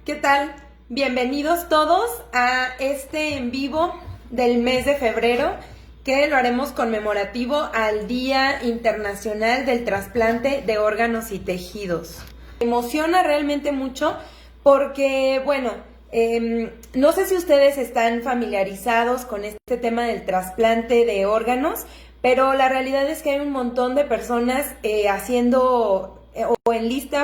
¿Qué tal? Bienvenidos todos a este en vivo del mes de febrero que lo haremos conmemorativo al Día Internacional del Trasplante de Órganos y Tejidos. Me emociona realmente mucho porque, no sé si ustedes están familiarizados con este tema del trasplante de órganos, pero la realidad es que hay un montón de personas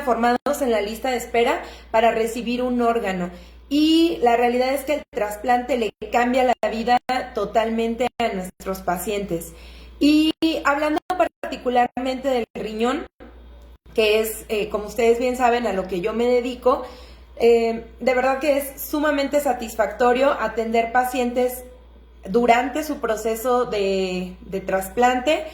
formados en la lista de espera para recibir un órgano. Y la realidad es que el trasplante le cambia la vida totalmente a nuestros pacientes. Y hablando particularmente del riñón, que es, como ustedes bien saben, a lo que yo me dedico, de verdad que es sumamente satisfactorio atender pacientes durante su proceso de trasplante.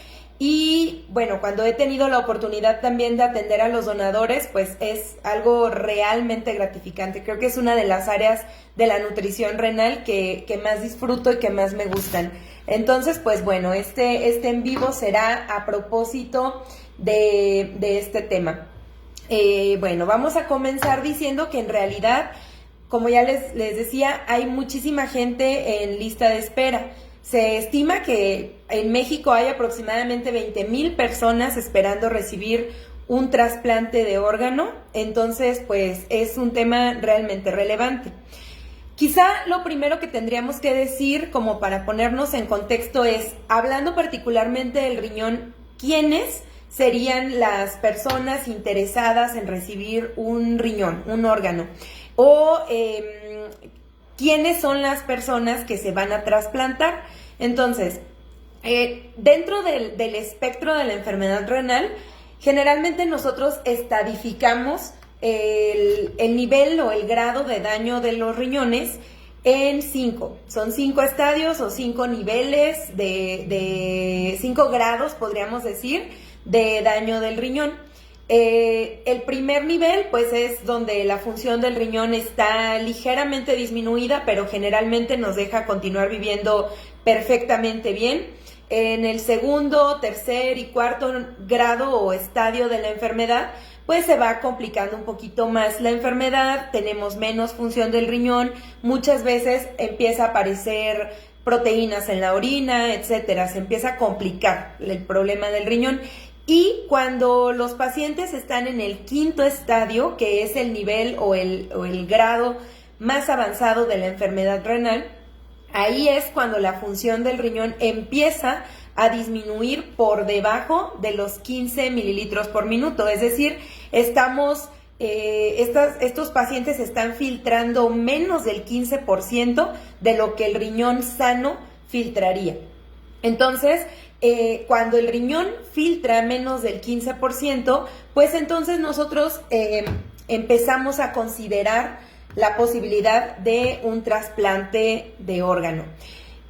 Y bueno, cuando he tenido la oportunidad también de atender a los donadores, pues es algo realmente gratificante. Creo que es una de las áreas de la nutrición renal que más disfruto y que más me gustan. Entonces, pues bueno, este en vivo será a propósito de este tema. Vamos a comenzar diciendo que en realidad, como ya les decía, hay muchísima gente en lista de espera. Se estima que en México hay aproximadamente 20,000 personas esperando recibir un trasplante de órgano, entonces pues es un tema realmente relevante. Quizá lo primero que tendríamos que decir, como para ponernos en contexto, es, hablando particularmente del riñón, ¿quiénes serían las personas interesadas en recibir un riñón, un órgano? O ¿quiénes son las personas que se van a trasplantar? Entonces, dentro del espectro de la enfermedad renal, generalmente nosotros estadificamos el nivel o el grado de daño de los riñones en 5. Son 5 estadios o 5 niveles de 5 grados, podríamos decir, de daño del riñón. El primer nivel, pues, es donde la función del riñón está ligeramente disminuida, pero generalmente nos deja continuar viviendo perfectamente bien. En el segundo, tercer y cuarto grado o estadio de la enfermedad, pues se va complicando un poquito más la enfermedad, tenemos menos función del riñón, muchas veces empieza a aparecer proteínas en la orina, etcétera, se empieza a complicar el problema del riñón. Y cuando los pacientes están en el quinto estadio, que es el nivel o el grado más avanzado de la enfermedad renal, ahí es cuando la función del riñón empieza a disminuir por debajo de los 15 mililitros por minuto. Es decir, estos pacientes están filtrando menos del 15% de lo que el riñón sano filtraría. Entonces, cuando el riñón filtra menos del 15%, pues entonces nosotros empezamos a considerar la posibilidad de un trasplante de órgano.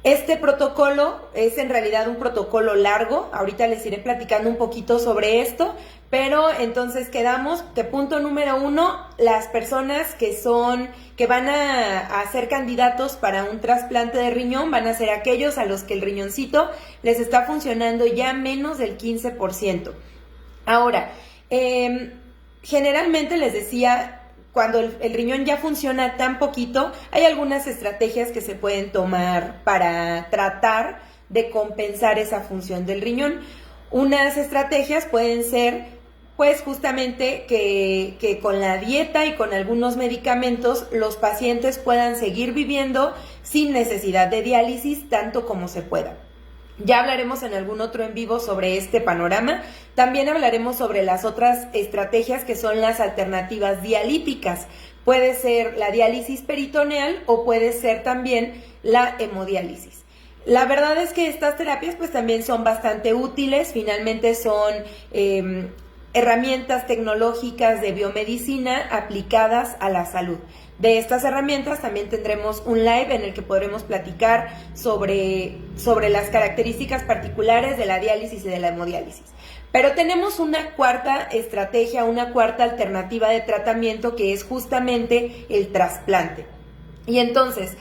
Este protocolo es en realidad un protocolo largo, ahorita les iré platicando un poquito sobre esto, pero entonces quedamos que punto número 1, las personas que van a ser candidatos para un trasplante de riñón van a ser aquellos a los que el riñoncito les está funcionando ya menos del 15%. Ahora, generalmente les decía, cuando el riñón ya funciona tan poquito, hay algunas estrategias que se pueden tomar para tratar de compensar esa función del riñón. Unas estrategias pueden ser, pues justamente que con la dieta y con algunos medicamentos los pacientes puedan seguir viviendo sin necesidad de diálisis tanto como se pueda. Ya hablaremos en algún otro en vivo sobre este panorama. También hablaremos sobre las otras estrategias que son las alternativas dialíticas. Puede ser la diálisis peritoneal o puede ser también la hemodiálisis. La verdad es que estas terapias pues también son bastante útiles, finalmente son herramientas tecnológicas de biomedicina aplicadas a la salud. De estas herramientas también tendremos un live en el que podremos platicar sobre las características particulares de la diálisis y de la hemodiálisis. Pero tenemos una cuarta estrategia, una cuarta alternativa de tratamiento que es justamente el trasplante. Y entonces,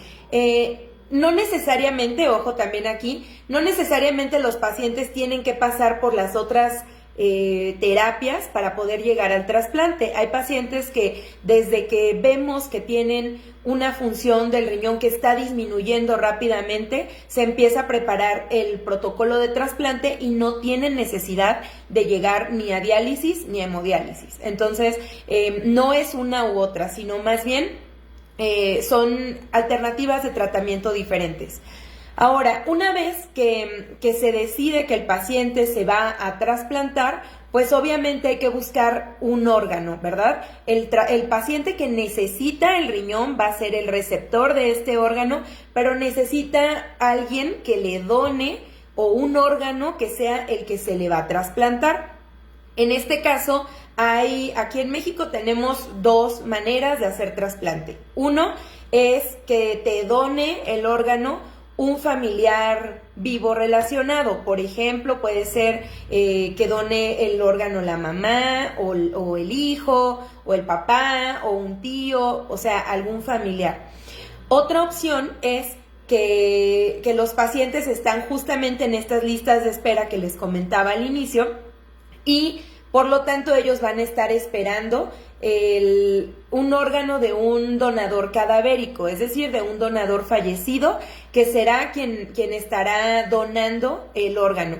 no necesariamente, ojo también aquí, no necesariamente los pacientes tienen que pasar por las otras terapias para poder llegar al trasplante. Hay pacientes que desde que vemos que tienen una función del riñón que está disminuyendo rápidamente, se empieza a preparar el protocolo de trasplante y no tienen necesidad de llegar ni a diálisis ni a hemodiálisis. Entonces, no es una u otra, sino más bien son alternativas de tratamiento diferentes. Ahora, una vez que se decide que el paciente se va a trasplantar, pues obviamente hay que buscar un órgano, ¿verdad? El paciente que necesita el riñón va a ser el receptor de este órgano, pero necesita alguien que le done o un órgano que sea el que se le va a trasplantar. En este caso, aquí en México tenemos dos maneras de hacer trasplante. Uno es que te done el órgano un familiar vivo relacionado. Por ejemplo, puede ser que done el órgano la mamá o el hijo o el papá o un tío, o sea, algún familiar. Otra opción es que los pacientes están justamente en estas listas de espera que les comentaba al inicio y por lo tanto ellos van a estar esperando un órgano de un donador cadavérico, es decir, de un donador fallecido, que será quien estará donando el órgano.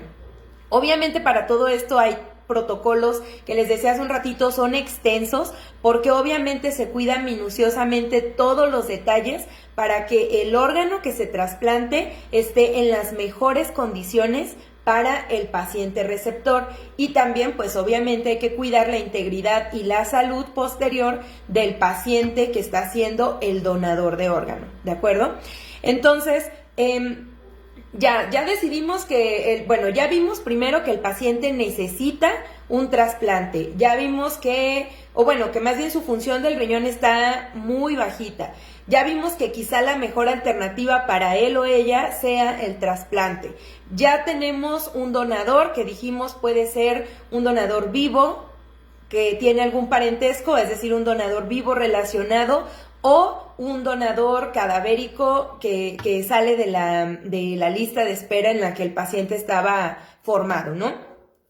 Obviamente para todo esto hay protocolos que les decía hace un ratito, son extensos, porque obviamente se cuidan minuciosamente todos los detalles para que el órgano que se trasplante esté en las mejores condiciones para el paciente receptor, y también pues obviamente hay que cuidar la integridad y la salud posterior del paciente que está siendo el donador de órgano, ¿de acuerdo? Entonces, ya decidimos que, ya vimos primero que el paciente necesita un trasplante, ya vimos que más bien su función del riñón está muy bajita, ya vimos que quizá la mejor alternativa para él o ella sea el trasplante, ya tenemos un donador que dijimos puede ser un donador vivo que tiene algún parentesco, es decir, un donador vivo relacionado, o un donador cadavérico que sale de la lista de espera en la que el paciente estaba formado, ¿no?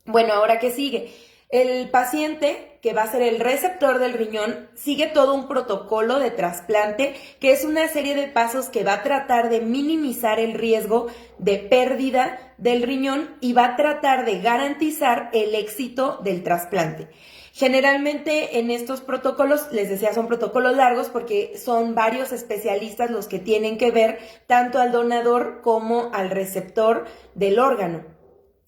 Bueno, ahora, ¿qué sigue? El paciente, que va a ser el receptor del riñón, sigue todo un protocolo de trasplante, que es una serie de pasos que va a tratar de minimizar el riesgo de pérdida del riñón y va a tratar de garantizar el éxito del trasplante. Generalmente en estos protocolos, les decía, son protocolos largos porque son varios especialistas los que tienen que ver tanto al donador como al receptor del órgano,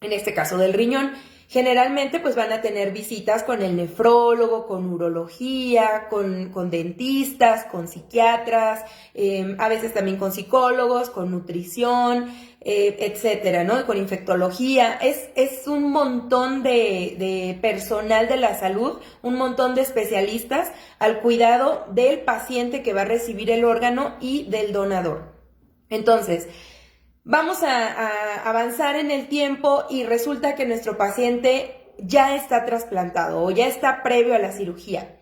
en este caso del riñón. Generalmente pues van a tener visitas con el nefrólogo, con urología, con dentistas, con psiquiatras, a veces también con psicólogos, con nutrición, etcétera, ¿no? Con infectología. Es un montón de personal de la salud, un montón de especialistas al cuidado del paciente que va a recibir el órgano y del donador. Entonces, vamos a avanzar en el tiempo y resulta que nuestro paciente ya está trasplantado o ya está previo a la cirugía.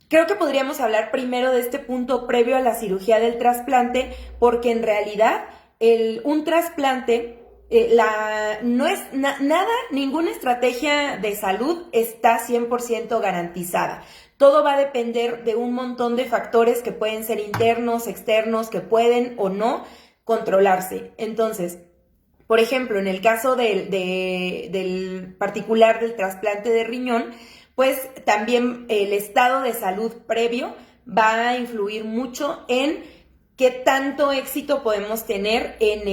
Creo que podríamos hablar primero de este punto previo a la cirugía del trasplante, porque en realidad un trasplante, ninguna estrategia de salud está 100% garantizada. Todo va a depender de un montón de factores que pueden ser internos, externos, que pueden o no controlarse. Entonces, por ejemplo, en el caso del particular del trasplante de riñón, pues también el estado de salud previo va a influir mucho en qué tanto éxito podemos tener en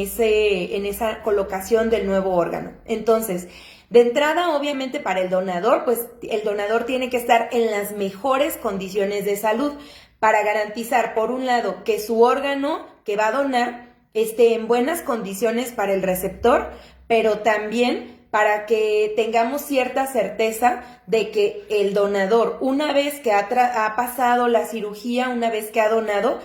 esa colocación del nuevo órgano. Entonces, de entrada, obviamente para el donador, pues el donador tiene que estar en las mejores condiciones de salud para garantizar, por un lado, que su órgano que va a donar esté en buenas condiciones para el receptor, pero también para que tengamos cierta certeza de que el donador, una vez que ha pasado la cirugía, una vez que ha donado,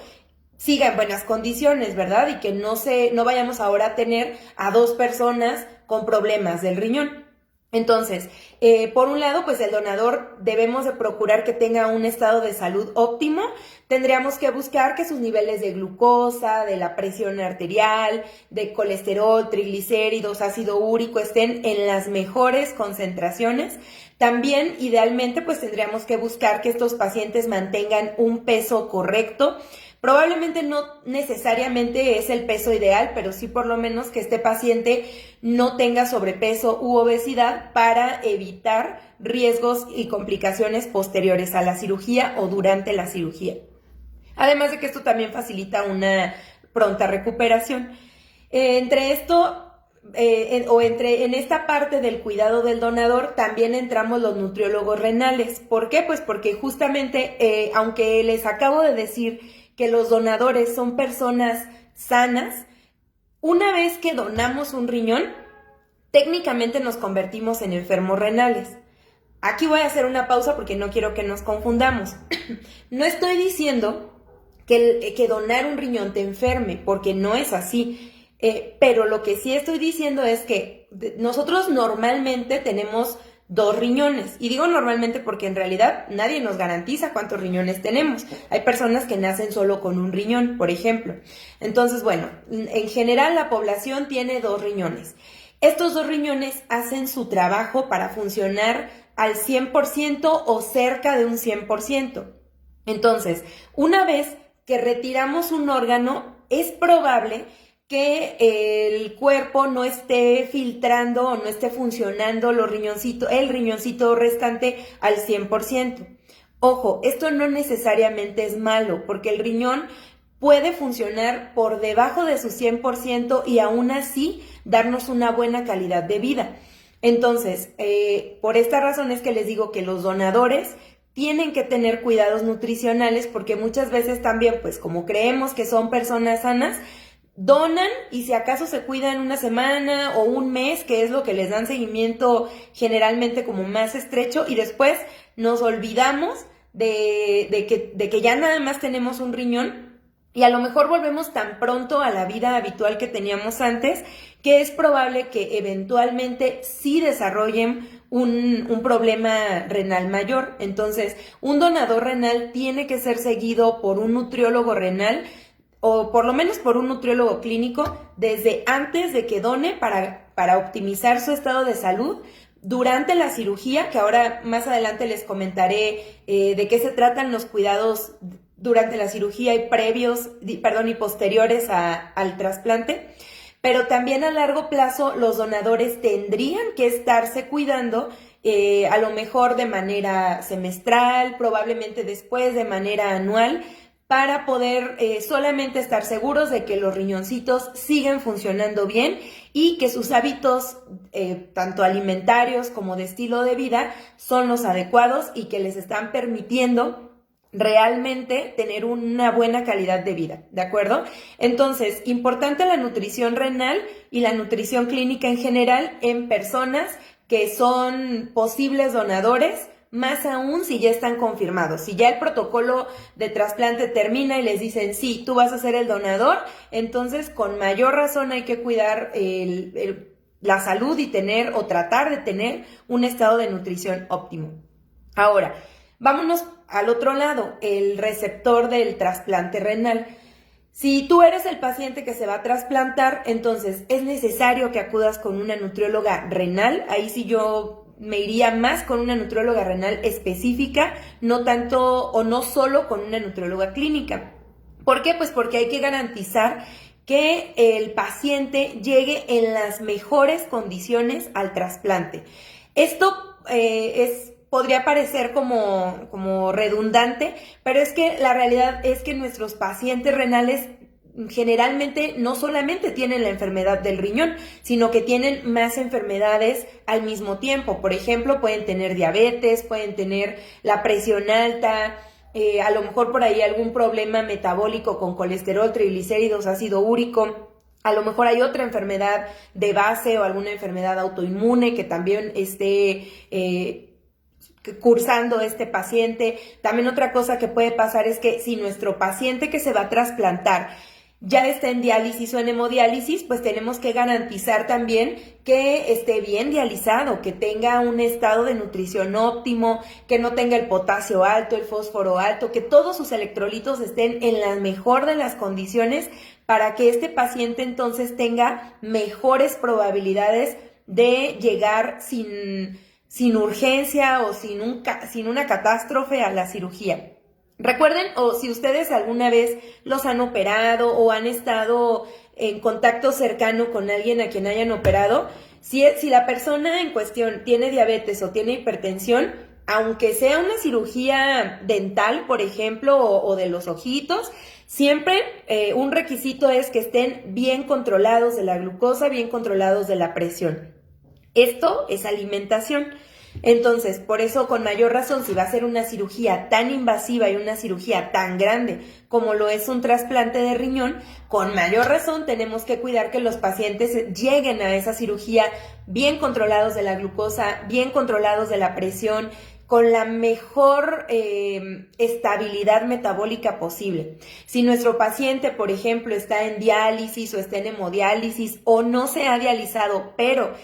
siga en buenas condiciones, ¿verdad? Y que no vayamos ahora a tener a dos personas con problemas del riñón. Entonces, por un lado, pues el donador debemos de procurar que tenga un estado de salud óptimo. Tendríamos que buscar que sus niveles de glucosa, de la presión arterial, de colesterol, triglicéridos, ácido úrico estén en las mejores concentraciones. También, idealmente, pues tendríamos que buscar que estos pacientes mantengan un peso correcto. Probablemente no necesariamente es el peso ideal, pero sí por lo menos que este paciente no tenga sobrepeso u obesidad para evitar riesgos y complicaciones posteriores a la cirugía o durante la cirugía. Además de que esto también facilita una pronta recuperación. Entre esto, en esta parte del cuidado del donador también entramos los nutriólogos renales. ¿Por qué? Pues porque justamente, aunque les acabo de decir que los donadores son personas sanas, una vez que donamos un riñón, técnicamente nos convertimos en enfermos renales. Aquí voy a hacer una pausa porque no quiero que nos confundamos. No estoy diciendo que donar un riñón te enferme, porque no es así. Pero lo que sí estoy diciendo es que nosotros normalmente tenemos 2 riñones. Y digo normalmente porque en realidad nadie nos garantiza cuántos riñones tenemos. Hay personas que nacen solo con un riñón, por ejemplo. Entonces, bueno, en general la población tiene 2 riñones. Estos 2 riñones hacen su trabajo para funcionar al 100% o cerca de un 100%. Entonces, una vez que retiramos un órgano, es probable que el cuerpo no esté filtrando o no esté funcionando el riñoncito restante al 100%. Ojo, esto no necesariamente es malo, porque el riñón puede funcionar por debajo de su 100% y aún así darnos una buena calidad de vida. Entonces, por esta razón es que les digo que los donadores tienen que tener cuidados nutricionales, porque muchas veces también, pues como creemos que son personas sanas, donan y si acaso se cuidan una semana o un mes, que es lo que les dan seguimiento generalmente como más estrecho, y después nos olvidamos de que ya nada más tenemos un riñón y a lo mejor volvemos tan pronto a la vida habitual que teníamos antes, que es probable que eventualmente sí desarrollen un problema renal mayor. Entonces, un donador renal tiene que ser seguido por un nutriólogo renal, o por lo menos por un nutriólogo clínico, desde antes de que done para optimizar su estado de salud, durante la cirugía, que ahora más adelante les comentaré de qué se tratan los cuidados durante la cirugía y posteriores al trasplante, pero también a largo plazo los donadores tendrían que estarse cuidando, a lo mejor de manera semestral, probablemente después de manera anual, para poder solamente estar seguros de que los riñoncitos siguen funcionando bien y que sus hábitos, tanto alimentarios como de estilo de vida, son los adecuados y que les están permitiendo realmente tener una buena calidad de vida, ¿de acuerdo? Entonces, importante la nutrición renal y la nutrición clínica en general en personas que son posibles donadores, más aún si ya están confirmados. Si ya el protocolo de trasplante termina y les dicen, sí, tú vas a ser el donador, entonces con mayor razón hay que cuidar la salud y tener o tratar de tener un estado de nutrición óptimo. Ahora, vámonos al otro lado, el receptor del trasplante renal. Si tú eres el paciente que se va a trasplantar, entonces es necesario que acudas con una nutrióloga renal. Ahí sí yo me iría más con una nutrióloga renal específica, no tanto o no solo con una nutrióloga clínica. ¿Por qué? Pues porque hay que garantizar que el paciente llegue en las mejores condiciones al trasplante. Esto podría parecer como redundante, pero es que la realidad es que nuestros pacientes renales generalmente no solamente tienen la enfermedad del riñón, sino que tienen más enfermedades al mismo tiempo. Por ejemplo, pueden tener diabetes, pueden tener la presión alta, a lo mejor por ahí algún problema metabólico con colesterol, triglicéridos, ácido úrico. A lo mejor hay otra enfermedad de base o alguna enfermedad autoinmune que también esté cursando este paciente. También otra cosa que puede pasar es que si nuestro paciente que se va a trasplantar ya está en diálisis o en hemodiálisis, pues tenemos que garantizar también que esté bien dializado, que tenga un estado de nutrición óptimo, que no tenga el potasio alto, el fósforo alto, que todos sus electrolitos estén en la mejor de las condiciones para que este paciente entonces tenga mejores probabilidades de llegar sin urgencia o sin una catástrofe a la cirugía. Recuerden, o si ustedes alguna vez los han operado o han estado en contacto cercano con alguien a quien hayan operado, si la persona en cuestión tiene diabetes o tiene hipertensión, aunque sea una cirugía dental, por ejemplo, o de los ojitos, siempre un requisito es que estén bien controlados de la glucosa, bien controlados de la presión. Esto es alimentación. Entonces, por eso, con mayor razón, si va a ser una cirugía tan invasiva y una cirugía tan grande como lo es un trasplante de riñón, con mayor razón tenemos que cuidar que los pacientes lleguen a esa cirugía bien controlados de la glucosa, bien controlados de la presión, con la mejor estabilidad metabólica posible. Si nuestro paciente, por ejemplo, está en diálisis o está en hemodiálisis o no se ha dializado, pero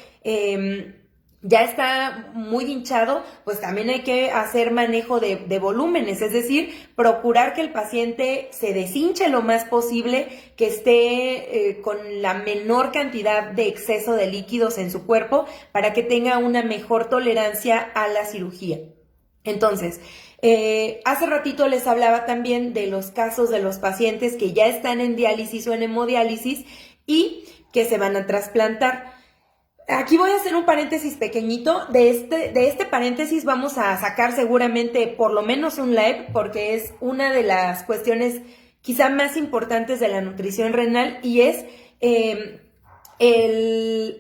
ya está muy hinchado, pues también hay que hacer manejo de volúmenes, es decir, procurar que el paciente se deshinche lo más posible, que esté con la menor cantidad de exceso de líquidos en su cuerpo para que tenga una mejor tolerancia a la cirugía. Entonces, hace ratito les hablaba también de los casos de los pacientes que ya están en diálisis o en hemodiálisis y que se van a trasplantar. Aquí voy a hacer un paréntesis pequeñito. De este paréntesis vamos a sacar seguramente por lo menos un live, porque es una de las cuestiones quizá más importantes de la nutrición renal y es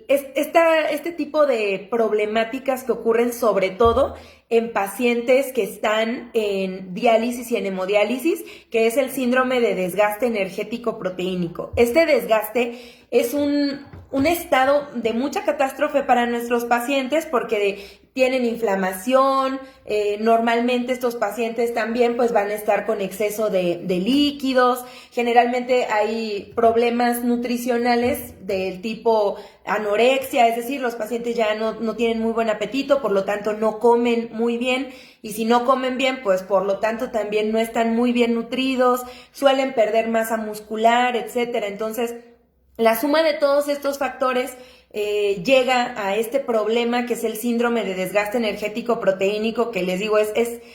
este tipo de problemáticas que ocurren sobre todo en pacientes que están en diálisis y en hemodiálisis, que es el síndrome de desgaste energético proteínico. Este desgaste es un estado de mucha catástrofe para nuestros pacientes porque tienen inflamación, normalmente estos pacientes también pues van a estar con exceso de líquidos, generalmente hay problemas nutricionales del tipo anorexia, es decir, los pacientes ya no tienen muy buen apetito, por lo tanto no comen muy bien, y si no comen bien, pues por lo tanto también no están muy bien nutridos, suelen perder masa muscular, etcétera. Entonces, la suma de todos estos factores llega a este problema que es el síndrome de desgaste energético proteínico, que les digo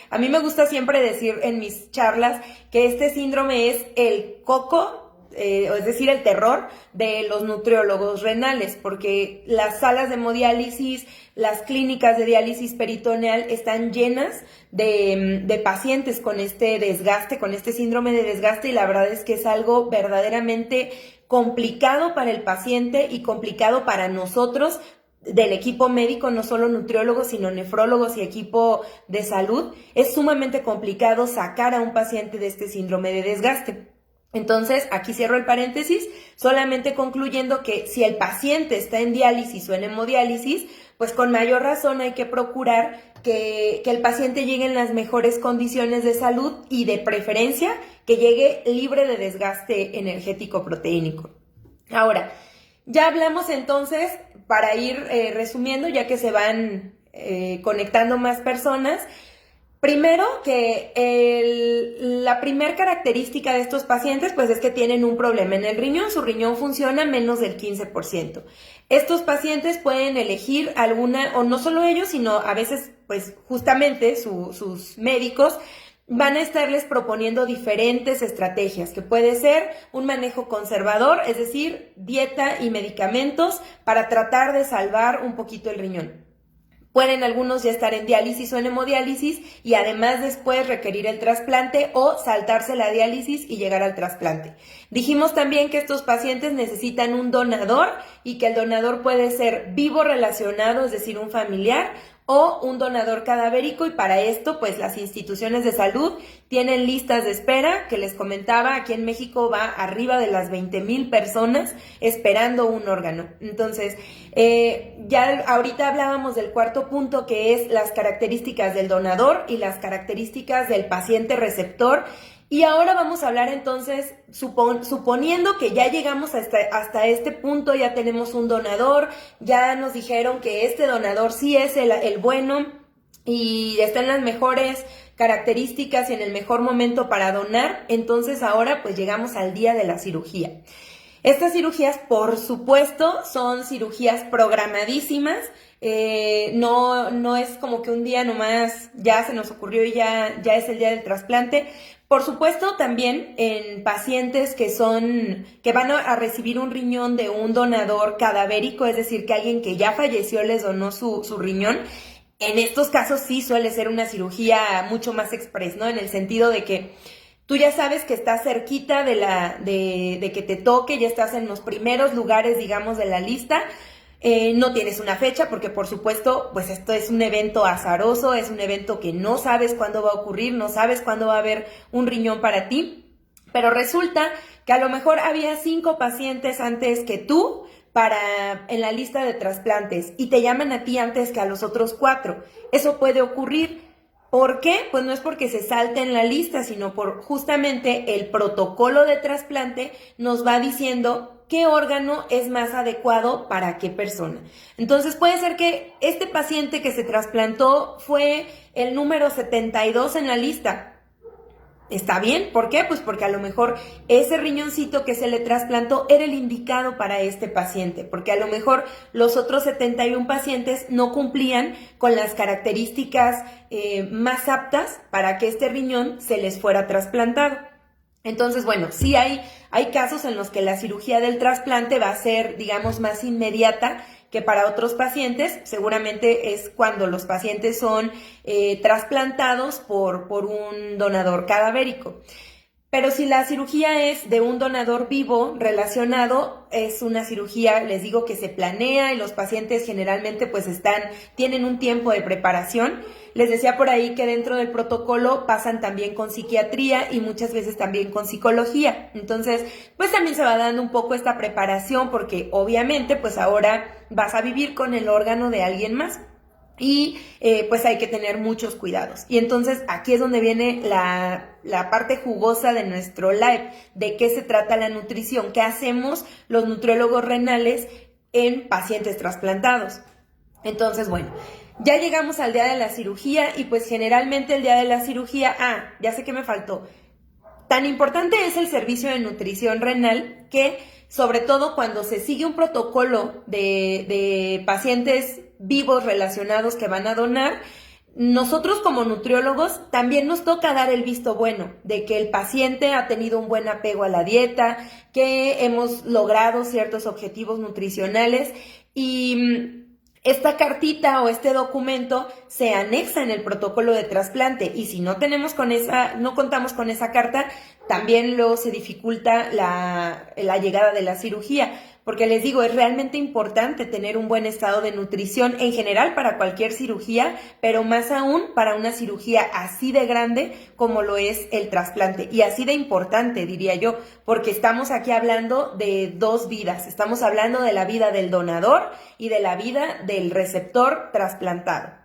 a mí me gusta siempre decir en mis charlas que este síndrome es el coco, es decir, el terror de los nutriólogos renales, porque las salas de hemodiálisis, las clínicas de diálisis peritoneal están llenas de pacientes con este desgaste, con este síndrome de desgaste, y la verdad es que es algo verdaderamente complicado para el paciente y complicado para nosotros del equipo médico, no solo nutriólogos, sino nefrólogos y equipo de salud. Es sumamente complicado sacar a un paciente de este síndrome de desgaste. Entonces, aquí cierro el paréntesis, solamente concluyendo que si el paciente está en diálisis o en hemodiálisis, pues con mayor razón hay que procurar que el paciente llegue en las mejores condiciones de salud y de preferencia que llegue libre de desgaste energético proteínico. Ahora, ya hablamos entonces, para ir resumiendo, ya que se van conectando más personas. Primero, que la primer característica de estos pacientes pues es que tienen un problema en el riñón, su riñón funciona menos del 15%. Estos pacientes pueden elegir alguna, o no solo ellos, sino a veces pues justamente sus médicos van a estarles proponiendo diferentes estrategias, que puede ser un manejo conservador, es decir, dieta y medicamentos para tratar de salvar un poquito el riñón. Pueden algunos ya estar en diálisis o en hemodiálisis y además después requerir el trasplante o saltarse la diálisis y llegar al trasplante. Dijimos también que estos pacientes necesitan un donador y que el donador puede ser vivo relacionado, es decir, un familiar, o un donador cadavérico, y para esto pues las instituciones de salud tienen listas de espera, que les comentaba, aquí en México va arriba de las 20,000 personas esperando un órgano. Entonces, ya ahorita hablábamos del cuarto punto, que es las características del donador y las características del paciente receptor, Y ahora vamos a hablar entonces, suponiendo que ya llegamos hasta este punto, ya tenemos un donador, ya nos dijeron que este donador sí es el bueno y está en las mejores características y en el mejor momento para donar, entonces ahora pues llegamos al día de la cirugía. Estas cirugías, por supuesto, son cirugías programadísimas. No es como que un día nomás ya se nos ocurrió y ya es el día del trasplante. Por supuesto, también en pacientes que van a recibir un riñón de un donador cadavérico, es decir, que alguien que ya falleció les donó su riñón. En estos casos sí suele ser una cirugía mucho más express, ¿no? En el sentido de que tú ya sabes que estás cerquita de que te toque, ya estás en los primeros lugares, digamos, de la lista. No tienes una fecha porque, por supuesto, pues esto es un evento azaroso, es un evento que no sabes cuándo va a ocurrir, no sabes cuándo va a haber un riñón para ti. Pero resulta que a lo mejor había 5 pacientes antes que tú en la lista de trasplantes y te llaman a ti antes que a los otros 4. Eso puede ocurrir. ¿Por qué? Pues no es porque se salte en la lista, sino por justamente el protocolo de trasplante nos va diciendo qué órgano es más adecuado para qué persona. Entonces puede ser que este paciente que se trasplantó fue el número 72 en la lista. ¿Está bien? ¿Por qué? Pues porque a lo mejor ese riñoncito que se le trasplantó era el indicado para este paciente, porque a lo mejor los otros 71 pacientes no cumplían con las características más aptas para que este riñón se les fuera trasplantado. Entonces, bueno, sí hay casos en los que la cirugía del trasplante va a ser, digamos, más inmediata que para otros pacientes. Seguramente es cuando los pacientes son trasplantados por un donador cadavérico. Pero si la cirugía es de un donador vivo relacionado, es una cirugía, les digo, que se planea y los pacientes generalmente pues tienen un tiempo de preparación. Les decía por ahí que dentro del protocolo pasan también con psiquiatría y muchas veces también con psicología. Entonces, pues también se va dando un poco esta preparación porque obviamente pues ahora vas a vivir con el órgano de alguien más. Y pues hay que tener muchos cuidados. Y entonces aquí es donde viene la parte jugosa de nuestro live, de qué se trata la nutrición, qué hacemos los nutriólogos renales en pacientes trasplantados. Entonces, bueno, ya llegamos al día de la cirugía y pues generalmente el día de la cirugía, ya sé que me faltó. Tan importante es el servicio de nutrición renal que, sobre todo cuando se sigue un protocolo de pacientes vivos relacionados que van a donar, nosotros como nutriólogos también nos toca dar el visto bueno de que el paciente ha tenido un buen apego a la dieta, que hemos logrado ciertos objetivos nutricionales y esta cartita o este documento se anexa en el protocolo de trasplante y si no contamos con esa carta, también luego se dificulta la llegada de la cirugía. Porque les digo, es realmente importante tener un buen estado de nutrición en general para cualquier cirugía, pero más aún para una cirugía así de grande como lo es el trasplante. Y así de importante, diría yo, porque estamos aquí hablando de 2 vidas. Estamos hablando de la vida del donador y de la vida del receptor trasplantado.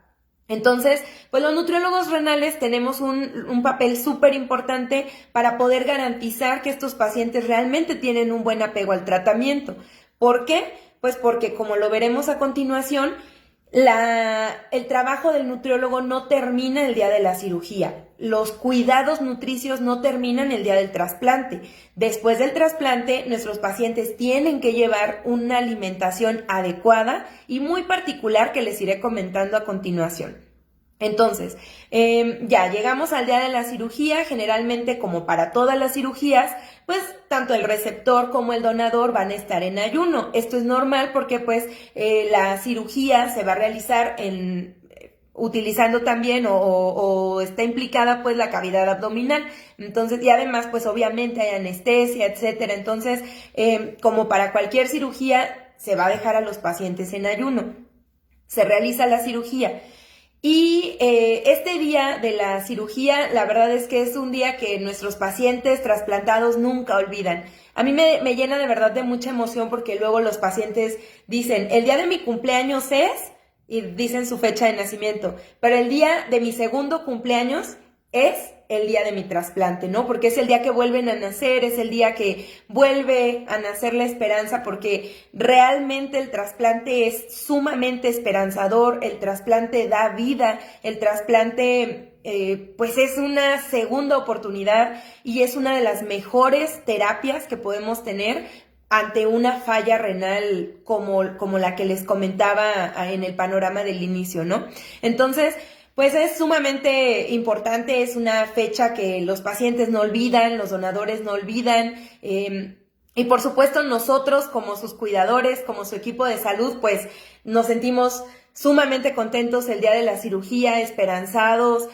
Entonces, pues los nutriólogos renales tenemos un papel súper importante para poder garantizar que estos pacientes realmente tienen un buen apego al tratamiento. ¿Por qué? Pues porque, como lo veremos a continuación, el trabajo del nutriólogo no termina el día de la cirugía. Los cuidados nutricios no terminan el día del trasplante. Después del trasplante, nuestros pacientes tienen que llevar una alimentación adecuada y muy particular que les iré comentando a continuación. Entonces, ya llegamos al día de la cirugía. Generalmente, como para todas las cirugías, pues tanto el receptor como el donador van a estar en ayuno. Esto es normal porque pues la cirugía se va a realizar utilizando también o está implicada pues la cavidad abdominal. Entonces, y además pues obviamente hay anestesia, etcétera. Entonces, como para cualquier cirugía, se va a dejar a los pacientes en ayuno. Se realiza la cirugía. Y este día de la cirugía, la verdad es que es un día que nuestros pacientes trasplantados nunca olvidan. A mí me llena de verdad de mucha emoción porque luego los pacientes dicen, el día de mi cumpleaños es, y dicen su fecha de nacimiento, pero el día de mi segundo cumpleaños es, el día de mi trasplante, ¿no? Porque es el día que vuelven a nacer, es el día que vuelve a nacer la esperanza, porque realmente el trasplante es sumamente esperanzador, el trasplante da vida, el trasplante pues es una segunda oportunidad y es una de las mejores terapias que podemos tener ante una falla renal como la que les comentaba en el panorama del inicio, ¿no? Entonces, pues es sumamente importante, es una fecha que los pacientes no olvidan, los donadores no olvidan, y por supuesto nosotros como sus cuidadores, como su equipo de salud, pues nos sentimos sumamente contentos el día de la cirugía, esperanzados,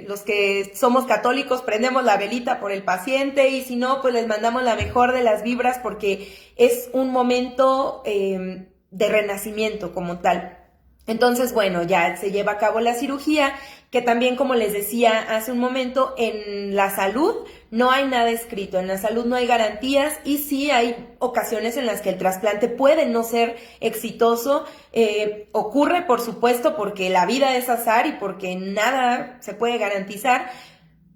los que somos católicos prendemos la velita por el paciente y si no, pues les mandamos la mejor de las vibras porque es un momento de renacimiento como tal. Entonces, bueno, ya se lleva a cabo la cirugía, que también, como les decía hace un momento, en la salud no hay nada escrito, en la salud no hay garantías y sí hay ocasiones en las que el trasplante puede no ser exitoso. Ocurre, por supuesto, porque la vida es azar y porque nada se puede garantizar,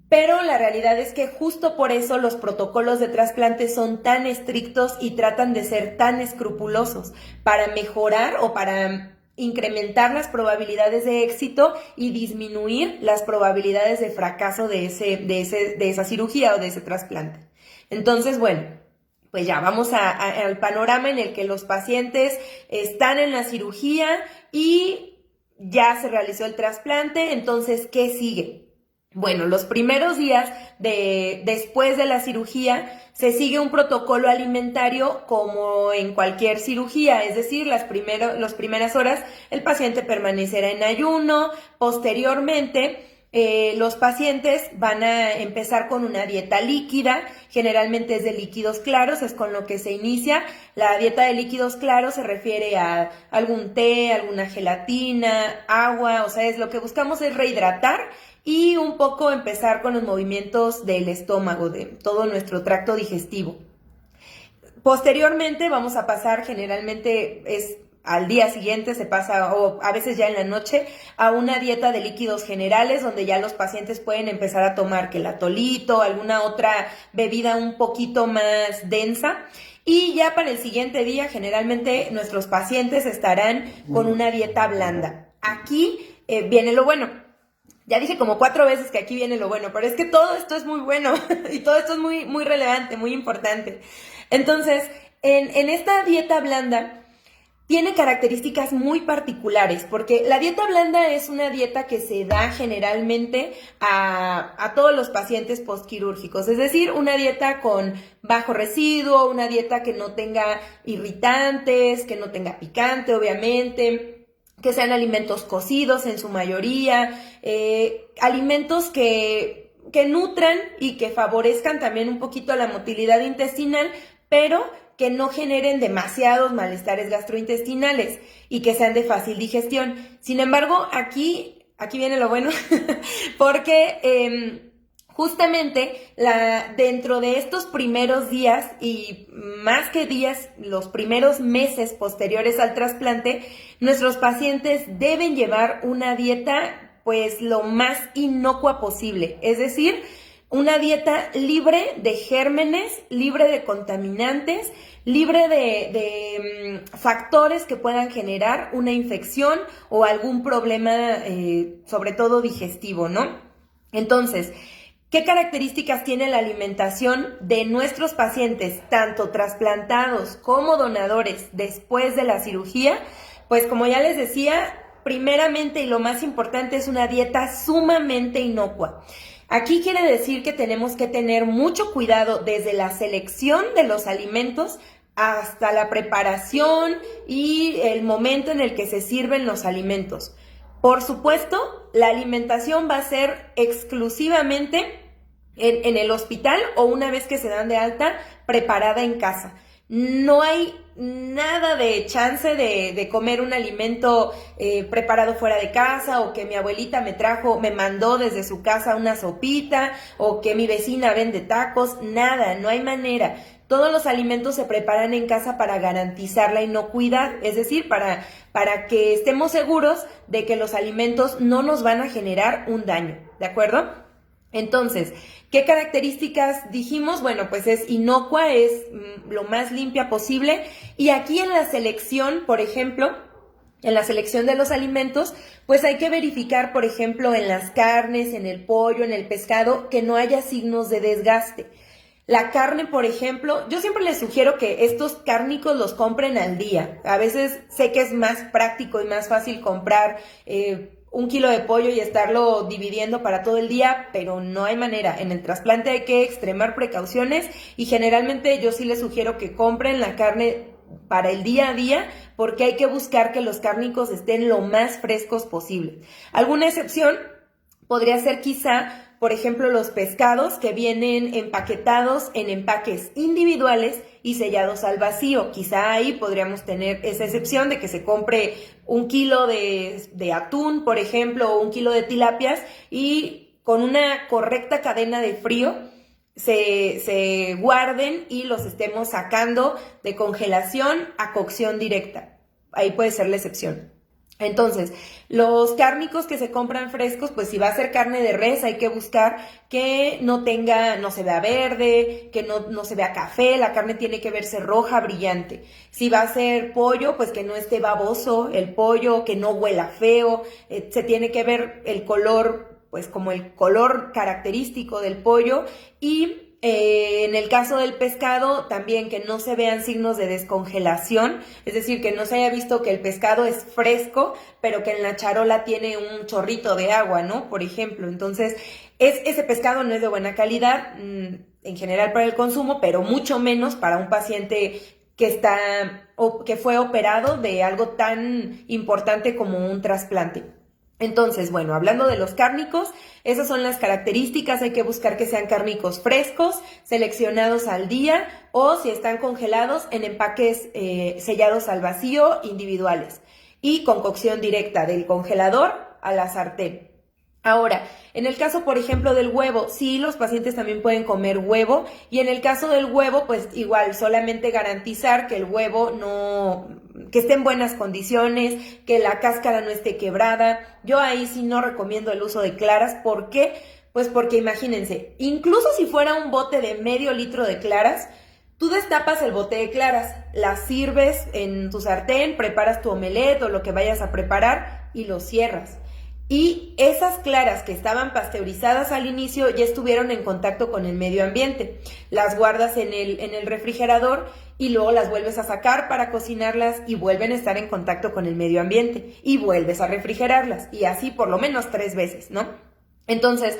pero la realidad es que justo por eso los protocolos de trasplante son tan estrictos y tratan de ser tan escrupulosos para mejorar o para incrementar las probabilidades de éxito y disminuir las probabilidades de fracaso de esa cirugía o de ese trasplante. Entonces, bueno, pues ya vamos al panorama en el que los pacientes están en la cirugía y ya se realizó el trasplante. Entonces, ¿qué sigue? Bueno, los primeros días después de la cirugía se sigue un protocolo alimentario como en cualquier cirugía, es decir, las primeras horas el paciente permanecerá en ayuno. Posteriormente, los pacientes van a empezar con una dieta líquida, generalmente es de líquidos claros, es con lo que se inicia. La dieta de líquidos claros se refiere a algún té, alguna gelatina, agua, o sea, lo que buscamos es rehidratar y un poco empezar con los movimientos del estómago, de todo nuestro tracto digestivo. Posteriormente vamos a pasar, generalmente es al día siguiente, se pasa, o a veces ya en la noche, a una dieta de líquidos generales, donde ya los pacientes pueden empezar a tomar quelatolito, alguna otra bebida un poquito más densa. Y ya para el siguiente día, generalmente nuestros pacientes estarán con una dieta blanda. Aquí viene lo bueno. Ya dije como 4 veces que aquí viene lo bueno, pero es que todo esto es muy bueno y todo esto es muy, muy relevante, muy importante. Entonces, en esta dieta blanda tiene características muy particulares, porque la dieta blanda es una dieta que se da generalmente a todos los pacientes postquirúrgicos, es decir, una dieta con bajo residuo, una dieta que no tenga irritantes, que no tenga picante, obviamente, que sean alimentos cocidos en su mayoría, alimentos que nutran y que favorezcan también un poquito a la motilidad intestinal, pero que no generen demasiados malestares gastrointestinales y que sean de fácil digestión. Sin embargo, aquí viene lo bueno, porque justamente dentro de estos primeros días y más que días, los primeros meses posteriores al trasplante, nuestros pacientes deben llevar una dieta pues lo más inocua posible, es decir, una dieta libre de gérmenes, libre de contaminantes, libre de factores que puedan generar una infección o algún problema, sobre todo digestivo, ¿no? Entonces, ¿qué características tiene la alimentación de nuestros pacientes, tanto trasplantados como donadores, después de la cirugía? Pues como ya les decía, primeramente y lo más importante es una dieta sumamente inocua. Aquí quiere decir que tenemos que tener mucho cuidado desde la selección de los alimentos hasta la preparación y el momento en el que se sirven los alimentos. Por supuesto, la alimentación va a ser exclusivamente en el hospital o una vez que se dan de alta, preparada en casa. No hay nada de chance de comer un alimento preparado fuera de casa, o que mi abuelita me mandó desde su casa una sopita, o que mi vecina vende tacos, nada, no hay manera. Todos los alimentos se preparan en casa para garantizar la inocuidad, es decir, para que estemos seguros de que los alimentos no nos van a generar un daño, ¿de acuerdo? Entonces, ¿qué características dijimos? Bueno, pues es inocua, es lo más limpia posible. Y aquí en la selección, por ejemplo, en la selección de los alimentos, pues hay que verificar, por ejemplo, en las carnes, en el pollo, en el pescado, que no haya signos de desgaste. La carne, por ejemplo, yo siempre les sugiero que estos cárnicos los compren al día. A veces sé que es más práctico y más fácil comprar 1 kilo de pollo y estarlo dividiendo para todo el día, pero no hay manera. En el trasplante hay que extremar precauciones y generalmente yo sí les sugiero que compren la carne para el día a día, porque hay que buscar que los cárnicos estén lo más frescos posible. Alguna excepción podría ser quizá, por ejemplo, los pescados que vienen empaquetados en empaques individuales y sellados al vacío. Quizá ahí podríamos tener esa excepción de que se compre 1 kilo de atún, por ejemplo, o 1 kilo de tilapias y con una correcta cadena de frío se guarden y los estemos sacando de congelación a cocción directa. Ahí puede ser la excepción. Entonces, los cárnicos que se compran frescos, pues si va a ser carne de res, hay que buscar que no se vea verde, que no se vea café, la carne tiene que verse roja, brillante. Si va a ser pollo, pues que no esté baboso el pollo, que no huela feo, se tiene que ver el color, pues como el color característico del pollo. Y en el caso del pescado, también que no se vean signos de descongelación, es decir, que no se haya visto que el pescado es fresco, pero que en la charola tiene un chorrito de agua, ¿no? Por ejemplo, entonces, ese pescado no es de buena calidad, en general para el consumo, pero mucho menos para un paciente que fue operado de algo tan importante como un trasplante. Entonces, bueno, hablando de los cárnicos, esas son las características. Hay que buscar que sean cárnicos frescos, seleccionados al día o si están congelados en empaques sellados al vacío, individuales y con cocción directa del congelador a la sartén. Ahora, en el caso, por ejemplo, del huevo, sí, los pacientes también pueden comer huevo y en el caso del huevo, pues igual, solamente garantizar que el huevo que esté en buenas condiciones, que la cáscara no esté quebrada. Yo ahí sí no recomiendo el uso de claras. ¿Por qué? Pues porque imagínense, incluso si fuera un bote de medio litro de claras, tú destapas el bote de claras, las sirves en tu sartén, preparas tu omelette o lo que vayas a preparar y lo cierras. Y esas claras que estaban pasteurizadas al inicio ya estuvieron en contacto con el medio ambiente. Las guardas en el refrigerador y luego las vuelves a sacar para cocinarlas y vuelven a estar en contacto con el medio ambiente y vuelves a refrigerarlas y así por lo menos 3 veces, ¿no? Entonces,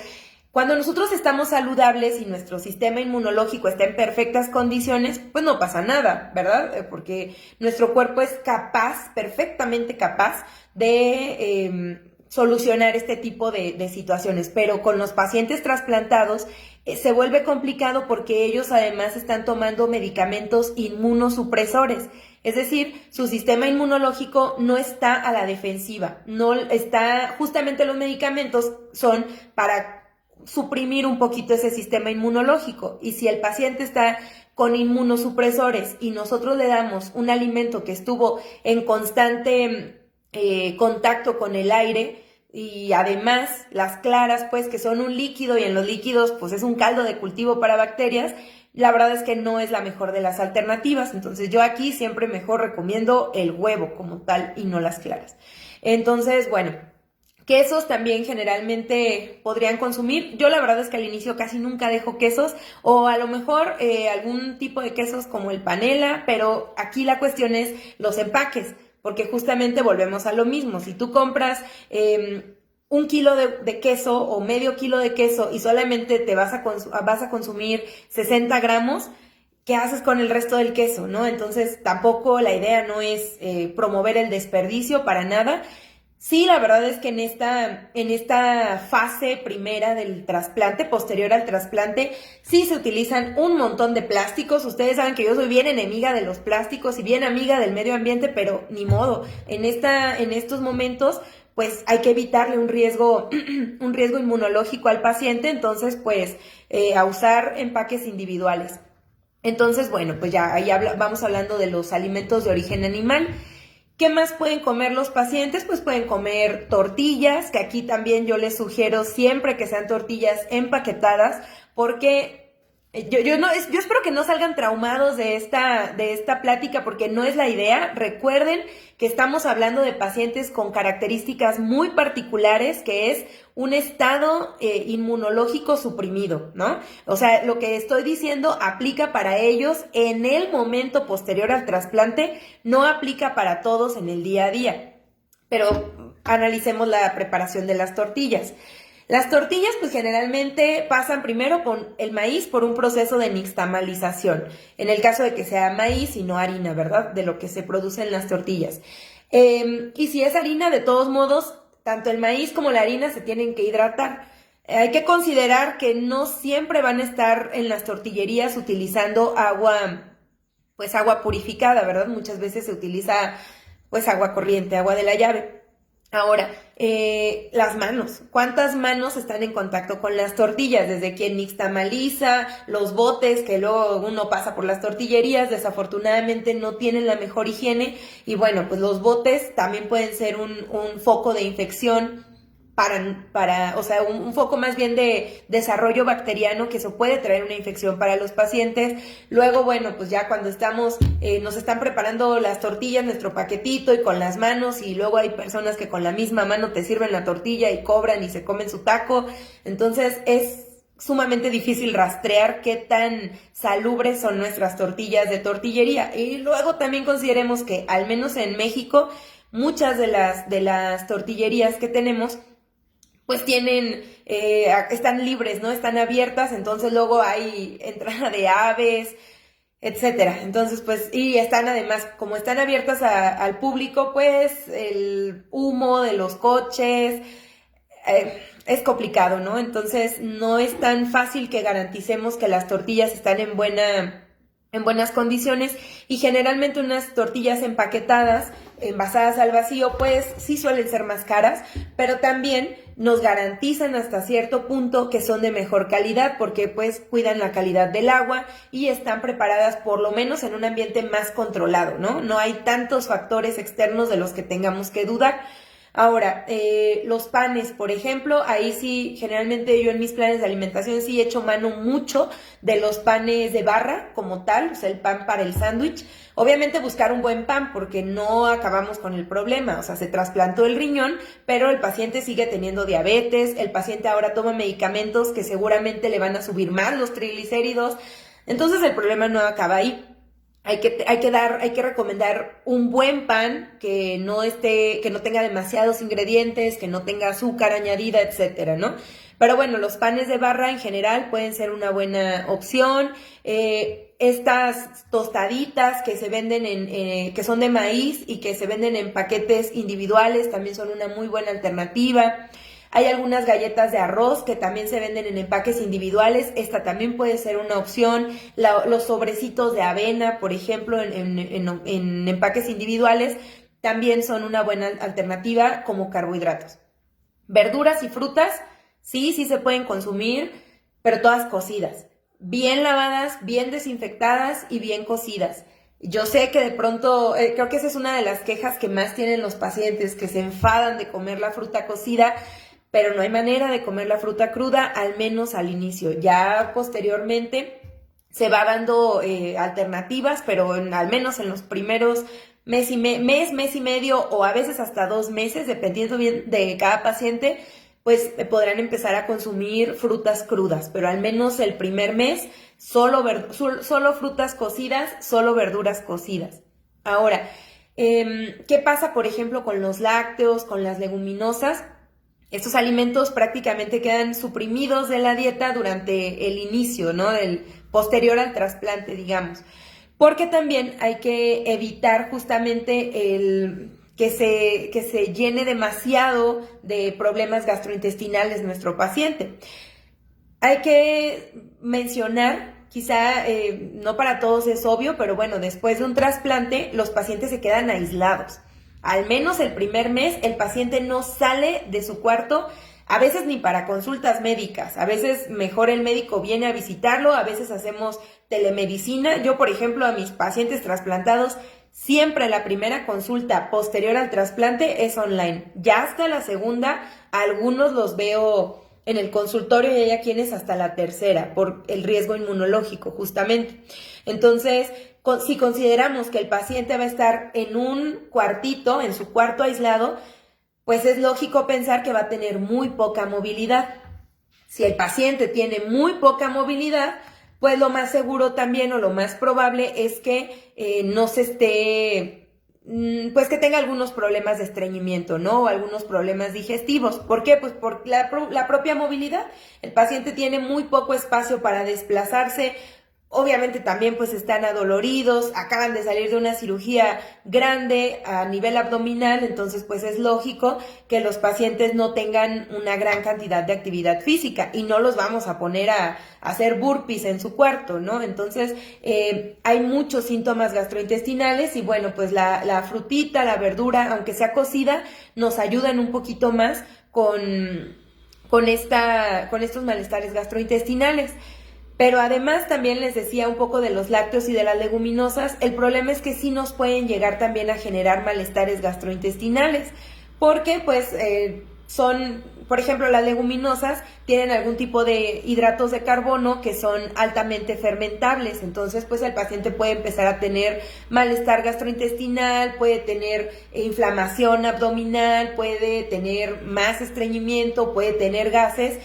cuando nosotros estamos saludables y nuestro sistema inmunológico está en perfectas condiciones, pues no pasa nada, ¿verdad? Porque nuestro cuerpo es capaz, perfectamente capaz de solucionar este tipo de situaciones, pero con los pacientes trasplantados se vuelve complicado porque ellos además están tomando medicamentos inmunosupresores, es decir, su sistema inmunológico no está a la defensiva, justamente los medicamentos son para suprimir un poquito ese sistema inmunológico y si el paciente está con inmunosupresores y nosotros le damos un alimento que estuvo en constante contacto con el aire y además las claras pues que son un líquido y en los líquidos pues es un caldo de cultivo para bacterias, la verdad es que no es la mejor de las alternativas. Entonces yo aquí siempre mejor recomiendo el huevo como tal y no las claras. Entonces, bueno, quesos también generalmente podrían consumir. Yo la verdad es que al inicio casi nunca dejo quesos o a lo mejor algún tipo de quesos como el panela, pero aquí la cuestión es los empaques. Porque justamente volvemos a lo mismo. Si tú compras 1 kilo de queso o medio kilo de queso y solamente vas a consumir 60 gramos, ¿qué haces con el resto del queso, no? Entonces tampoco la idea no es promover el desperdicio para nada. Sí, la verdad es que en esta fase primera del trasplante, posterior al trasplante, sí se utilizan un montón de plásticos. Ustedes saben que yo soy bien enemiga de los plásticos y bien amiga del medio ambiente, pero ni modo. En estos momentos, pues hay que evitarle un riesgo inmunológico al paciente, entonces pues a usar empaques individuales. Entonces, bueno, pues ya ahí vamos hablando de los alimentos de origen animal. ¿Qué más pueden comer los pacientes? Pues pueden comer tortillas, que aquí también yo les sugiero siempre que sean tortillas empaquetadas, porque yo espero que no salgan traumados de esta plática, porque no es la idea. Recuerden que estamos hablando de pacientes con características muy particulares, que es un estado inmunológico suprimido, ¿no? O sea, lo que estoy diciendo aplica para ellos en el momento posterior al trasplante, no aplica para todos en el día a día. Pero analicemos la preparación de las tortillas. Las tortillas pues generalmente pasan primero con el maíz por un proceso de nixtamalización, en el caso de que sea maíz y no harina, ¿verdad? De lo que se produce en las tortillas. Y si es harina, de todos modos, tanto el maíz como la harina se tienen que hidratar. Hay que considerar que no siempre van a estar en las tortillerías utilizando agua purificada, ¿verdad? Muchas veces se utiliza pues agua corriente, agua de la llave. Ahora, las manos. ¿Cuántas manos están en contacto con las tortillas? Desde quien nixtamaliza, los botes que luego uno pasa por las tortillerías, desafortunadamente no tienen la mejor higiene. Y bueno, pues los botes también pueden ser un foco de infección o sea, un foco más bien de desarrollo bacteriano, que eso puede traer una infección para los pacientes. Luego, bueno, pues ya cuando nos están preparando las tortillas, nuestro paquetito y con las manos, y luego hay personas que con la misma mano te sirven la tortilla y cobran y se comen su taco. Entonces es sumamente difícil rastrear qué tan salubres son nuestras tortillas de tortillería. Y luego también consideremos que, al menos en México, muchas de las tortillerías que tenemos pues están libres, ¿no? Están abiertas, entonces luego hay entrada de aves, etcétera. Entonces, pues, y están además, como están abiertas al público, pues el humo de los coches es complicado, ¿no? Entonces, no es tan fácil que garanticemos que las tortillas están en buenas condiciones, y generalmente unas tortillas empaquetadas, envasadas al vacío, pues sí suelen ser más caras, pero también nos garantizan hasta cierto punto que son de mejor calidad, porque pues cuidan la calidad del agua y están preparadas por lo menos en un ambiente más controlado, ¿no? No hay tantos factores externos de los que tengamos que dudar. Ahora, los panes, por ejemplo, ahí sí, generalmente yo en mis planes de alimentación sí echo mano mucho de los panes de barra como tal, o sea, el pan para el sándwich. Obviamente buscar un buen pan, porque no acabamos con el problema, o sea, se trasplantó el riñón, pero el paciente sigue teniendo diabetes, el paciente ahora toma medicamentos que seguramente le van a subir más los triglicéridos, entonces el problema no acaba ahí. Hay que recomendar un buen pan que no tenga demasiados ingredientes, que no tenga azúcar añadida, etcétera, ¿no? Pero bueno, los panes de barra en general pueden ser una buena opción. Estas tostaditas que se venden que son de maíz y que se venden en paquetes individuales, también son una muy buena alternativa. Hay algunas galletas de arroz que también se venden en empaques individuales, esta también puede ser una opción. Los sobrecitos de avena, por ejemplo, en empaques individuales, también son una buena alternativa como carbohidratos. Verduras y frutas, sí se pueden consumir, pero todas cocidas, bien lavadas, bien desinfectadas y bien cocidas. Yo sé que de pronto, creo que esa es una de las quejas que más tienen los pacientes, que se enfadan de comer la fruta cocida, pero no hay manera de comer la fruta cruda, al menos al inicio. Ya posteriormente se va dando alternativas, pero al menos en los primeros mes y medio, o a veces hasta 2 meses, dependiendo bien de cada paciente, pues podrán empezar a consumir frutas crudas, pero al menos el primer mes solo frutas cocidas, solo verduras cocidas. Ahora, ¿qué pasa, por ejemplo, con los lácteos, con las leguminosas? Estos alimentos prácticamente quedan suprimidos de la dieta durante el inicio, ¿no? Posterior al trasplante, digamos. Porque también hay que evitar justamente que se llene demasiado de problemas gastrointestinales nuestro paciente. Hay que mencionar, quizá no para todos es obvio, pero bueno, después de un trasplante los pacientes se quedan aislados. Al menos el primer mes el paciente no sale de su cuarto, a veces ni para consultas médicas, a veces mejor el médico viene a visitarlo, a veces hacemos telemedicina. Yo, por ejemplo, a mis pacientes trasplantados siempre la primera consulta posterior al trasplante es online. Ya hasta la segunda, algunos los veo en el consultorio y hay quienes hasta la tercera, por el riesgo inmunológico, justamente. Entonces, si consideramos que el paciente va a estar en un cuartito, en su cuarto aislado, pues es lógico pensar que va a tener muy poca movilidad. Si el paciente tiene muy poca movilidad, pues lo más seguro también o lo más probable es que no se esté, pues que tenga algunos problemas de estreñimiento, ¿no? O algunos problemas digestivos. ¿Por qué? Pues por la propia movilidad. El paciente tiene muy poco espacio para desplazarse. Obviamente también pues están adoloridos, acaban de salir de una cirugía grande a nivel abdominal, entonces pues es lógico que los pacientes no tengan una gran cantidad de actividad física y no los vamos a poner a hacer burpees en su cuarto, ¿no? Entonces hay muchos síntomas gastrointestinales y bueno, pues la frutita, la verdura, aunque sea cocida, nos ayudan un poquito más con estos malestares gastrointestinales. Pero además también les decía un poco de los lácteos y de las leguminosas. El problema es que sí nos pueden llegar también a generar malestares gastrointestinales, porque pues son, por ejemplo, las leguminosas tienen algún tipo de hidratos de carbono que son altamente fermentables. Entonces pues el paciente puede empezar a tener malestar gastrointestinal, puede tener inflamación abdominal, puede tener más estreñimiento, puede tener gases.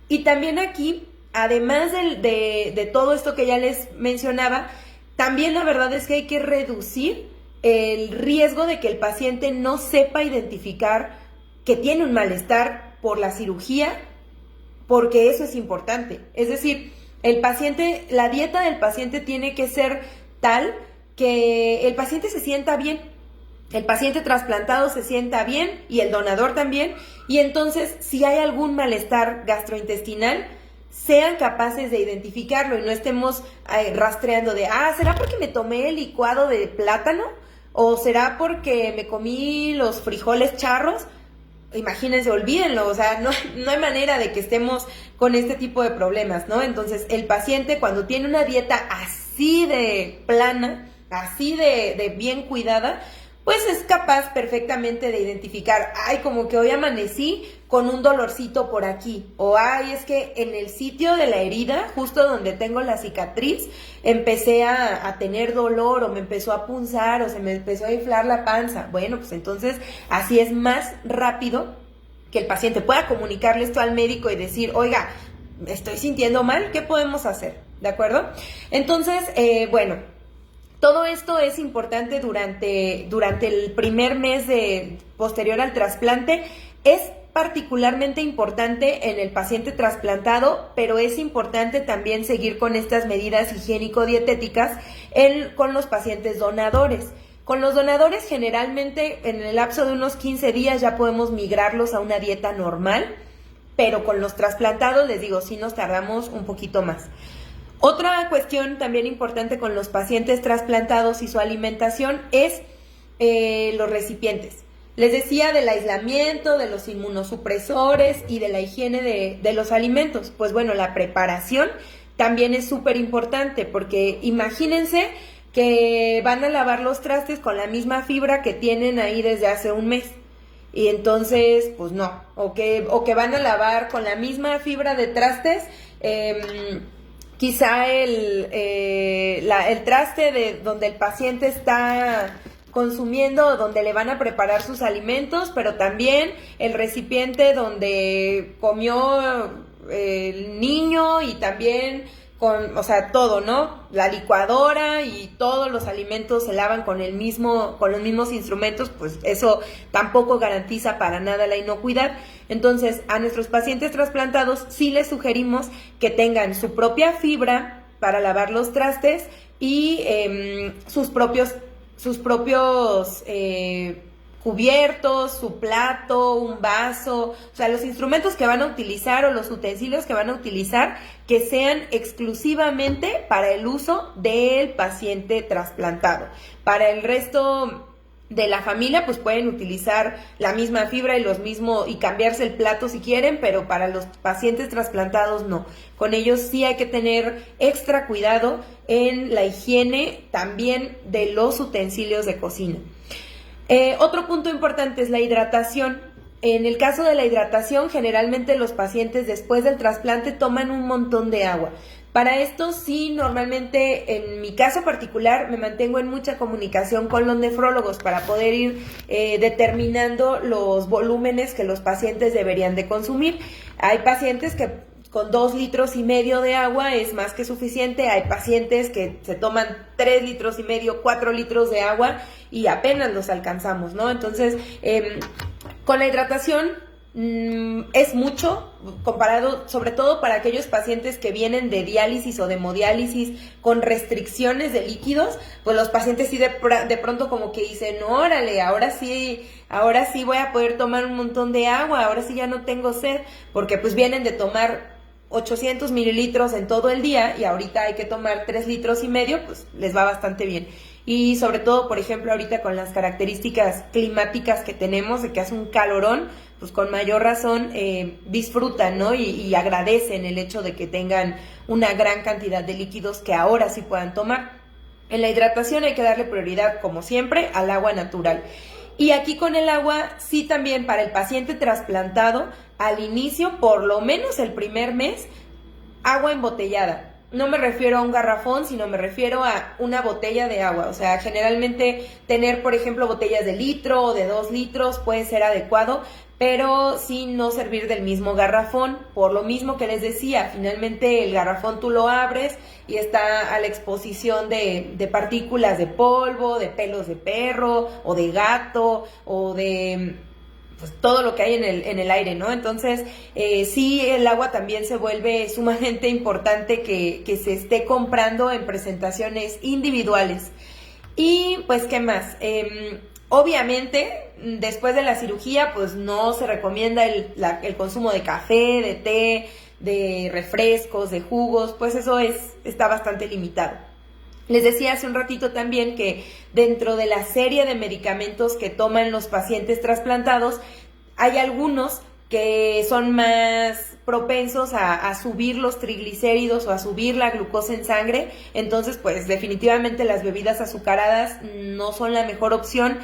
Y también aquí, además de todo esto que ya les mencionaba, también la verdad es que hay que reducir el riesgo de que el paciente no sepa identificar que tiene un malestar por la cirugía, porque eso es importante. Es decir, la dieta del paciente tiene que ser tal que el paciente se sienta bien, el paciente trasplantado se sienta bien y el donador también, y entonces si hay algún malestar gastrointestinal, sean capaces de identificarlo y no estemos rastreando de, ¿será porque me tomé el licuado de plátano? ¿O será porque me comí los frijoles charros? Imagínense, olvídenlo, o sea, no hay manera de que estemos con este tipo de problemas, ¿no? Entonces, el paciente cuando tiene una dieta así de plana, así de bien cuidada, pues es capaz perfectamente de identificar, como que hoy amanecí con un dolorcito por aquí, o es que en el sitio de la herida, justo donde tengo la cicatriz, empecé a tener dolor, o me empezó a punzar, o se me empezó a inflar la panza. Bueno, pues entonces así es más rápido que el paciente pueda comunicarle esto al médico y decir, oiga, me estoy sintiendo mal, ¿qué podemos hacer? ¿De acuerdo? Entonces, bueno, todo esto es importante durante el primer mes posterior al trasplante. Es particularmente importante en el paciente trasplantado, pero es importante también seguir con estas medidas higiénico-dietéticas con los pacientes donadores. Con los donadores generalmente en el lapso de unos 15 días ya podemos migrarlos a una dieta normal, pero con los trasplantados, les digo, sí nos tardamos un poquito más. Otra cuestión también importante con los pacientes trasplantados y su alimentación es los recipientes. Les decía del aislamiento, de los inmunosupresores y de la higiene de los alimentos. Pues bueno, la preparación también es súper importante, porque imagínense que van a lavar los trastes con la misma fibra que tienen ahí desde hace un mes. Y entonces, pues no. O que van a lavar con la misma fibra de trastes, quizá el traste de donde el paciente está consumiendo, donde le van a preparar sus alimentos, pero también el recipiente donde comió el niño, y también todo, ¿no? La licuadora y todos los alimentos se lavan con los mismos instrumentos, pues eso tampoco garantiza para nada la inocuidad. Entonces, a nuestros pacientes trasplantados sí les sugerimos que tengan su propia fibra para lavar los trastes y sus propios cubiertos, su plato, un vaso, o sea, los instrumentos que van a utilizar o los utensilios que van a utilizar, que sean exclusivamente para el uso del paciente trasplantado. Para el resto de la familia, pues pueden utilizar la misma fibra y cambiarse el plato si quieren, pero para los pacientes trasplantados no. Con ellos sí hay que tener extra cuidado en la higiene también de los utensilios de cocina. Otro punto importante es la hidratación. En el caso de la hidratación, generalmente los pacientes después del trasplante toman un montón de agua. Para esto sí, normalmente en mi caso particular me mantengo en mucha comunicación con los nefrólogos para poder ir determinando los volúmenes que los pacientes deberían de consumir. Hay pacientes que con 2,5 litros de agua es más que suficiente. Hay pacientes que se toman 3,5 litros, 4 litros de agua y apenas los alcanzamos, ¿no? Entonces, con la hidratación es mucho comparado, sobre todo para aquellos pacientes que vienen de diálisis o de hemodiálisis con restricciones de líquidos, pues los pacientes sí de pronto como que dicen, órale, ahora sí voy a poder tomar un montón de agua, ahora sí ya no tengo sed, porque pues vienen de tomar 800 mililitros en todo el día y ahorita hay que tomar 3,5 litros, pues les va bastante bien. Y sobre todo, por ejemplo, ahorita con las características climáticas que tenemos, de que hace un calorón, pues con mayor razón disfrutan, ¿no? Y agradecen el hecho de que tengan una gran cantidad de líquidos que ahora sí puedan tomar. En la hidratación hay que darle prioridad, como siempre, al agua natural. Y aquí con el agua, sí también para el paciente trasplantado, al inicio, por lo menos el primer mes, agua embotellada. No me refiero a un garrafón, sino me refiero a una botella de agua. O sea, generalmente tener, por ejemplo, botellas de litro o de 2 litros puede ser adecuado, pero sí no servir del mismo garrafón. Por lo mismo que les decía, finalmente el garrafón tú lo abres y está a la exposición de partículas de polvo, de pelos de perro o de gato o de pues todo lo que hay en el aire, ¿no? Entonces, sí, el agua también se vuelve sumamente importante que se esté comprando en presentaciones individuales. Y, pues, ¿qué más? Obviamente, después de la cirugía, pues, no se recomienda el consumo de café, de té, de refrescos, de jugos, pues eso está bastante limitado. Les decía hace un ratito también que dentro de la serie de medicamentos que toman los pacientes trasplantados, hay algunos que son más propensos a subir los triglicéridos o a subir la glucosa en sangre. Entonces, pues definitivamente las bebidas azucaradas no son la mejor opción.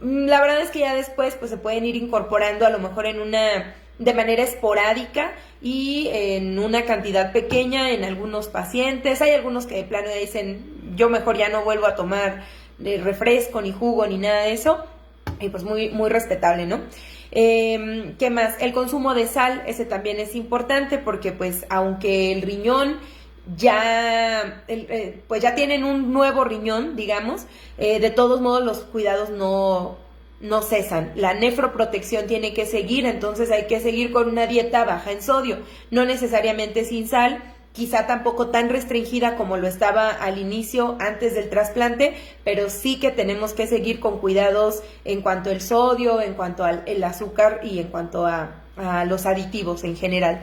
La verdad es que ya después pues se pueden ir incorporando a lo mejor de manera esporádica y en una cantidad pequeña en algunos pacientes. Hay algunos que de plano dicen, yo mejor ya no vuelvo a tomar refresco, ni jugo, ni nada de eso, y pues muy, muy respetable, ¿no? ¿Qué más? El consumo de sal, ese también es importante porque pues aunque el riñón pues ya tienen un nuevo riñón, digamos, de todos modos los cuidados no cesan. La nefroprotección tiene que seguir, entonces hay que seguir con una dieta baja en sodio, no necesariamente sin sal, quizá tampoco tan restringida como lo estaba al inicio antes del trasplante, pero sí que tenemos que seguir con cuidados en cuanto al sodio, en cuanto al azúcar y en cuanto a los aditivos en general.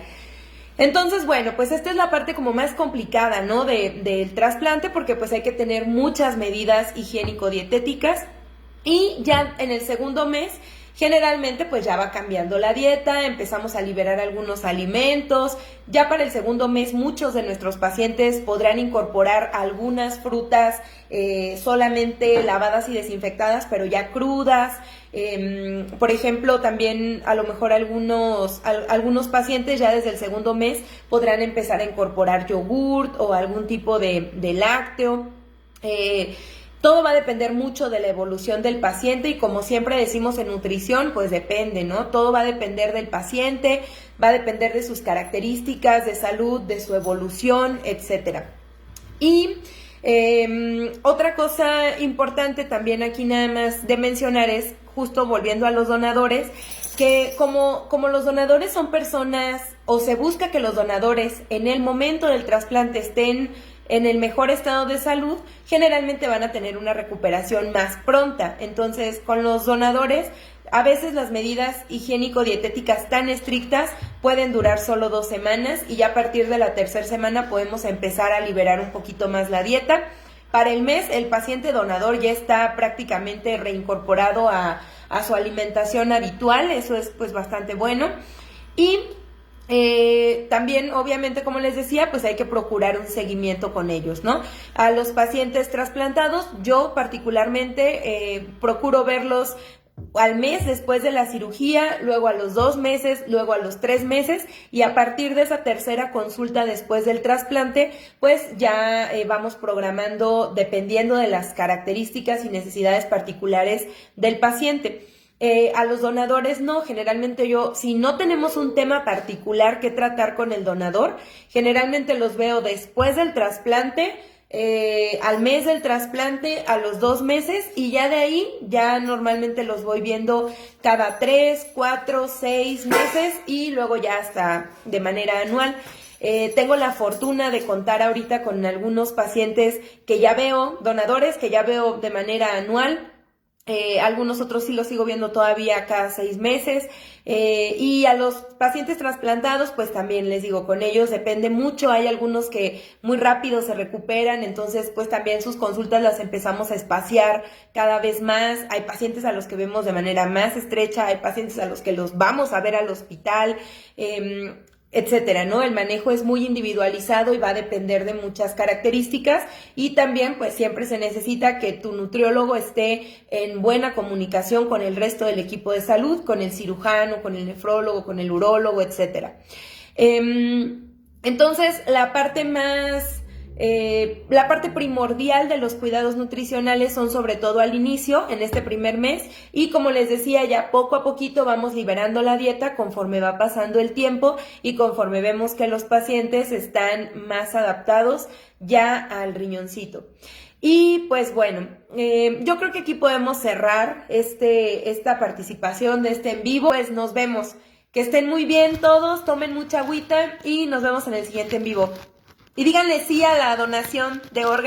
Entonces, bueno, pues esta es la parte como más complicada, ¿no? del trasplante, porque pues hay que tener muchas medidas higiénico-dietéticas. Y ya en el segundo mes, generalmente pues ya va cambiando la dieta, empezamos a liberar algunos alimentos. Ya para el segundo mes muchos de nuestros pacientes podrán incorporar algunas frutas solamente lavadas y desinfectadas, pero ya crudas. Por ejemplo, también a lo mejor algunos pacientes ya desde el segundo mes podrán empezar a incorporar yogurt o algún tipo de lácteo. Todo va a depender mucho de la evolución del paciente y como siempre decimos en nutrición, pues depende, ¿no? Todo va a depender del paciente, va a depender de sus características de salud, de su evolución, etcétera. Y otra cosa importante también aquí nada más de mencionar es, justo volviendo a los donadores, que como los donadores son personas, o se busca que los donadores en el momento del trasplante estén en el mejor estado de salud, generalmente van a tener una recuperación más pronta. Entonces, con los donadores, a veces las medidas higiénico-dietéticas tan estrictas pueden durar solo 2 semanas y ya a partir de la tercera semana podemos empezar a liberar un poquito más la dieta. Para el mes, el paciente donador ya está prácticamente reincorporado a su alimentación habitual, eso es pues bastante bueno. Y también, obviamente, como les decía, pues hay que procurar un seguimiento con ellos, ¿no? A los pacientes trasplantados, yo particularmente procuro verlos al mes después de la cirugía, luego a los 2 meses, luego a los 3 meses, y a partir de esa tercera consulta después del trasplante, pues ya vamos programando dependiendo de las características y necesidades particulares del paciente. A los donadores no, generalmente si no tenemos un tema particular que tratar con el donador, generalmente los veo después del trasplante, al mes del trasplante, a los 2 meses, y ya de ahí, ya normalmente los voy viendo cada 3, 4, 6 meses y luego ya hasta de manera anual. Tengo la fortuna de contar ahorita con algunos pacientes que ya veo, donadores que ya veo de manera anual. Algunos otros sí los sigo viendo todavía cada 6 meses, y a los pacientes trasplantados pues también les digo, con ellos depende mucho, hay algunos que muy rápido se recuperan, entonces pues también sus consultas las empezamos a espaciar cada vez más, hay pacientes a los que vemos de manera más estrecha, hay pacientes a los que los vamos a ver al hospital, etcétera, ¿no? El manejo es muy individualizado y va a depender de muchas características, y también pues siempre se necesita que tu nutriólogo esté en buena comunicación con el resto del equipo de salud, con el cirujano, con el nefrólogo, con el urólogo, etcétera. Entonces, la parte primordial de los cuidados nutricionales son sobre todo al inicio, en este primer mes, y como les decía, ya poco a poquito vamos liberando la dieta conforme va pasando el tiempo y conforme vemos que los pacientes están más adaptados ya al riñoncito. Y pues bueno, yo creo que aquí podemos cerrar esta participación de este en vivo. Pues nos vemos. Que estén muy bien todos, tomen mucha agüita y nos vemos en el siguiente en vivo. Y díganle sí a la donación de órganos.